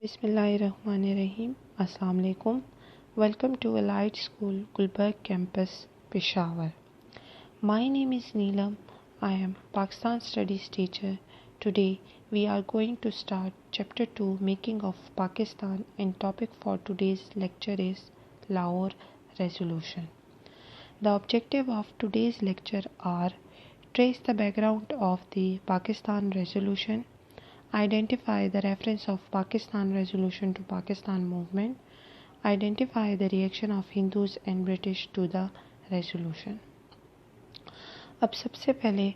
بسم اللہ الرحمن الرحیم. السلام علیکم. Welcome to elite school Gulberg campus Peshawar. My name is Neelam. I am Pakistan Studies teacher. Today we are going to start chapter 2 Making of Pakistan, and topic for today's lecture is Lahore Resolution. The objective of today's lecture are trace the background of the Pakistan Resolution, identify the reference of Pakistan Resolution to Pakistan movement, identify the reaction of Hindus and British to the resolution. اب سب سے پہلے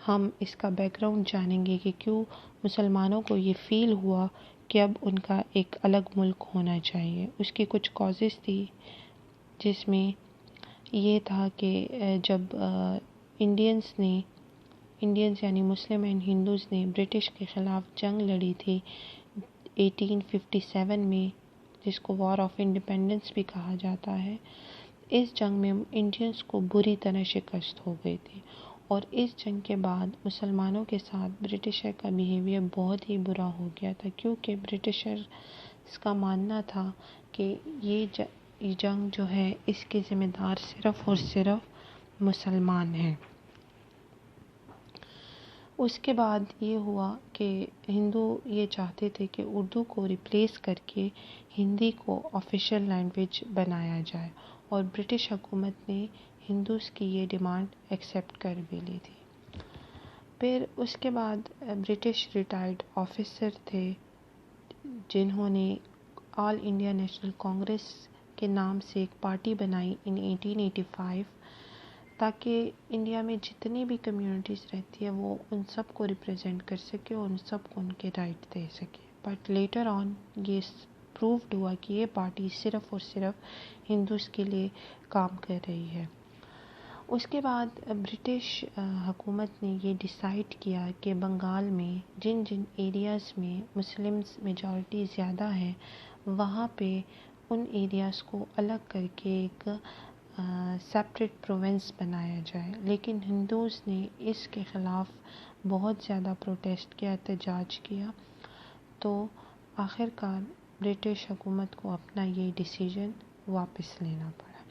ہم اس کا back ground جانیں گے کہ کیوں مسلمانوں کو یہ فیل ہوا کہ اب ان کا ایک الگ ملک ہونا چاہیے. اس کی کچھ کازز تھی، جس میں یہ تھا کہ جب انڈینز یعنی مسلم اینڈ ہندوز نے برٹش کے خلاف جنگ لڑی تھی 1857 میں، جس کو وار آف انڈیپینڈنس بھی کہا جاتا ہے. اس جنگ میں انڈینز کو بری طرح شکست ہو گئی تھی، اور اس جنگ کے بعد مسلمانوں کے ساتھ برٹشر کا بیہیویئر بہت ہی برا ہو گیا تھا، کیونکہ برٹشرز کا ماننا تھا کہ یہ جنگ جو ہے اس کے ذمہ دار صرف اور صرف مسلمان ہیں. اس کے بعد یہ ہوا کہ ہندو یہ چاہتے تھے کہ اردو کو ریپلیس کر کے ہندی کو آفیشیل لینگویج بنایا جائے، اور برٹش حکومت نے ہندوز کی یہ ڈیمانڈ ایکسیپٹ کر بھی لی تھی. پھر اس کے بعد برٹش ریٹائرڈ آفیسر تھے جنہوں نے آل انڈیا نیشنل کانگریس کے نام سے ایک پارٹی بنائی ان 1885، تاکہ انڈیا میں جتنی بھی کمیونٹیز رہتی ہے وہ ان سب کو ریپریزنٹ کر سکے اور ان سب کو ان کے رائٹ دے سکے. بٹ لیٹر آن یہ پرووڈ ہوا کہ یہ پارٹی صرف اور صرف ہندوز کے لیے کام کر رہی ہے. اس کے بعد برٹش حکومت نے یہ ڈیسائیڈ کیا کہ بنگال میں جن ایریاز میں مسلمز میجورٹی زیادہ ہے وہاں پہ ان ایریاز کو الگ کر کے ایک سیپریٹ پروونس بنایا جائے. لیکن ہندوز نے اس کے خلاف بہت زیادہ پروٹیسٹ کیا، احتجاج کیا، تو آخر کار برٹش حکومت کو اپنا یہ ڈیسیژن واپس لینا پڑا.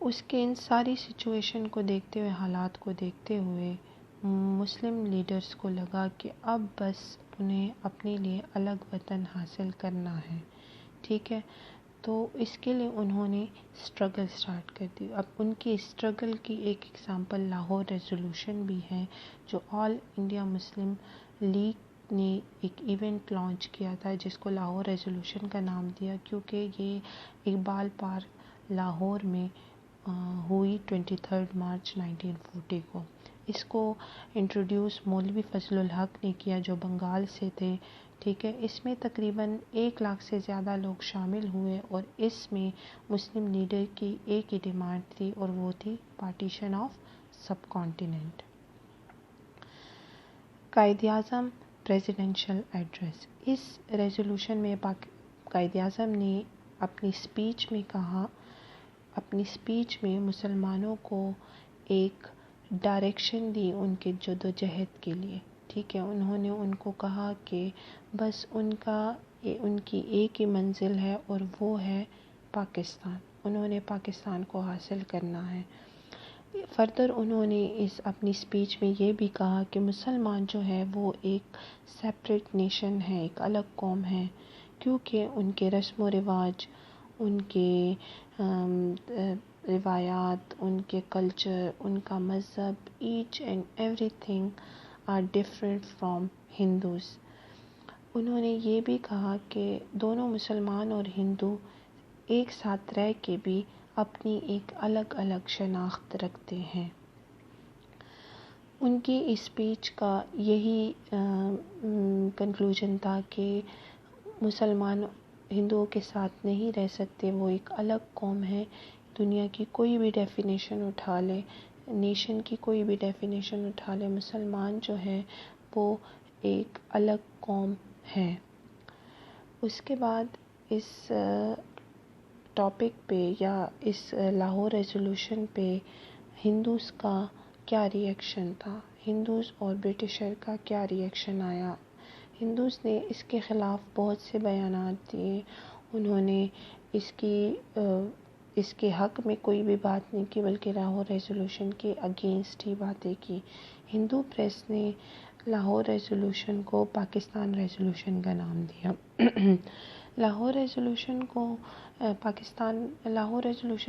اس کے ان ساری سچویشن کو دیکھتے ہوئے، حالات کو دیکھتے ہوئے، مسلم لیڈرز کو لگا کہ اب بس انہیں اپنے لیے الگ وطن حاصل کرنا ہے. ٹھیک ہے، تو اس کے لیے انہوں نے اسٹرگل سٹارٹ کر دی. اب ان کی اسٹرگل کی ایک ایگزامپل لاہور ریزولوشن بھی ہے، جو آل انڈیا مسلم لیگ نے ایک ایونٹ لانچ کیا تھا جس کو لاہور ریزولوشن کا نام دیا، کیونکہ یہ اقبال پارک لاہور میں ہوئی 23 مارچ 1940 کو. اس کو انٹروڈیوس مولوی فضل الحق نے کیا جو بنگال سے تھے. ٹھیک ہے، اس میں تقریباً 1 لاکھ سے زیادہ لوگ شامل ہوئے، اور اس میں مسلم لیڈر کی ایک ہی ڈیمانڈ تھی، اور وہ تھی partition of sub continent. Quaid Azam presidential address. Us resolution میں قائد اعظم نے اپنی اسپیچ میں مسلمانوں کو ایک ڈائریکشن دی ان کے جدوجہد کے لیے. ٹھیک ہے، انہوں نے ان کو کہا کہ بس ان کی ایک ہی منزل ہے، اور وہ ہے پاکستان. انہوں نے پاکستان کو حاصل کرنا ہے. فردر انہوں نے اپنی اسپیچ میں یہ بھی کہا کہ مسلمان جو ہے وہ ایک سیپریٹ نیشن ہے، ایک الگ قوم ہے، کیونکہ ان کے رسم و رواج، ان کے روایات، ان کے کلچر، ان کا مذہب، each and everything are different from Hindus. انہوں نے یہ بھی کہا کہ دونوں مسلمان اور ہندو ایک ساتھ رہ کے بھی اپنی ایک الگ الگ شناخت رکھتے ہیں. ان کی اسپیچ کا یہی کنکلوژن تھا کہ مسلمان ہندوؤں کے ساتھ نہیں رہ سکتے، وہ ایک الگ قوم ہے. دنیا کی کوئی بھی ڈیفینیشن اٹھا لے، نیشن کی کوئی بھی ڈیفینیشن اٹھا لے، مسلمان جو ہے وہ ایک الگ قوم ہے. اس کے بعد اس ٹاپک پہ یا اس لاہور ریزولوشن پہ ہندوز کا کیا ری ایکشن تھا، ہندوز اور برٹشر کا کیا ری ایکشن آیا. ہندوز نے اس کے خلاف بہت سے بیانات دیے. انہوں نے اس کے حق میں کوئی بھی بات نہیں کی بلکہ لاہور ریزولوشن کے اگینسٹ ہی باتیں کی. ہندو پریس نے لاہور ریزولوشن کو پاکستان ریزولوشن کا نام دیا. لاہور ریزولوشن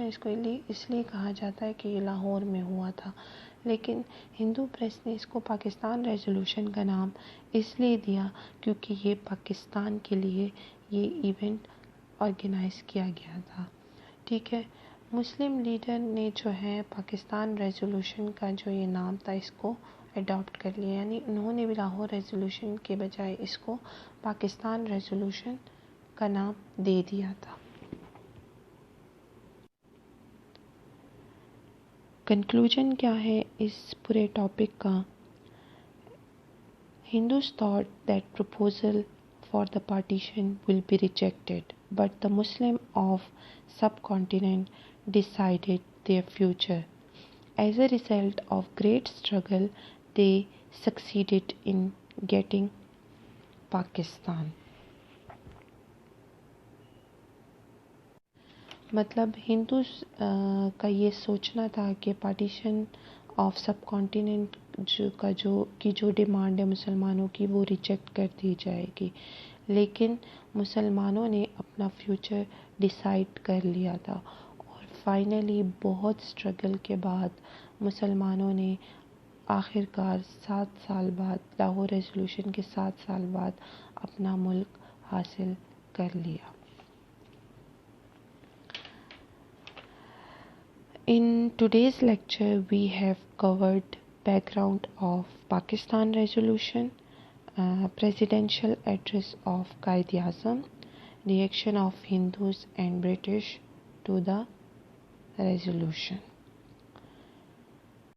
اس کو اس لیے کہا جاتا ہے کہ یہ لاہور میں ہوا تھا، لیکن ہندو پریس نے اس کو پاکستان ریزولوشن کا نام اس لیے دیا کیونکہ یہ پاکستان کے لیے یہ ایونٹ آرگنائز کیا گیا تھا. ٹھیک ہے. مسلم لیڈر نے جو ہے پاکستان ریزولوشن کا جو یہ نام تھا اس کو اڈاپٹ کر لیا، یعنی انہوں نے بھی لاہور ریزولوشن کے بجائے اس کو پاکستان ریزولوشن کا نام دے دیا تھا. کنکلوژن کیا ہے اس پورے ٹاپک کا؟ Hindus thought that proposal for the partition will be rejected, but the Muslim of subcontinent decided their future. As a result of great struggle, they succeeded in getting Pakistan. مطلب ہندوز کا یہ سوچنا تھا کہ پارٹیشن آف سب کانٹیننٹ جو demand ہے مسلمانوں کی وہ ریجیکٹ کر دی جائے گی، لیکن مسلمانوں نے اپنا فیوچر ڈیسائیڈ کر لیا تھا. اور فائنلی بہت اسٹرگل کے بعد مسلمانوں نے آخر کار 7 سال بعد لاہور ریزولوشن کے 7 سال بعد اپنا ملک حاصل کر لیا. In today's lecture, we have covered background of Pakistan resolution, presidential address of Quaid-e-Azam, reaction of Hindus and British to the resolution.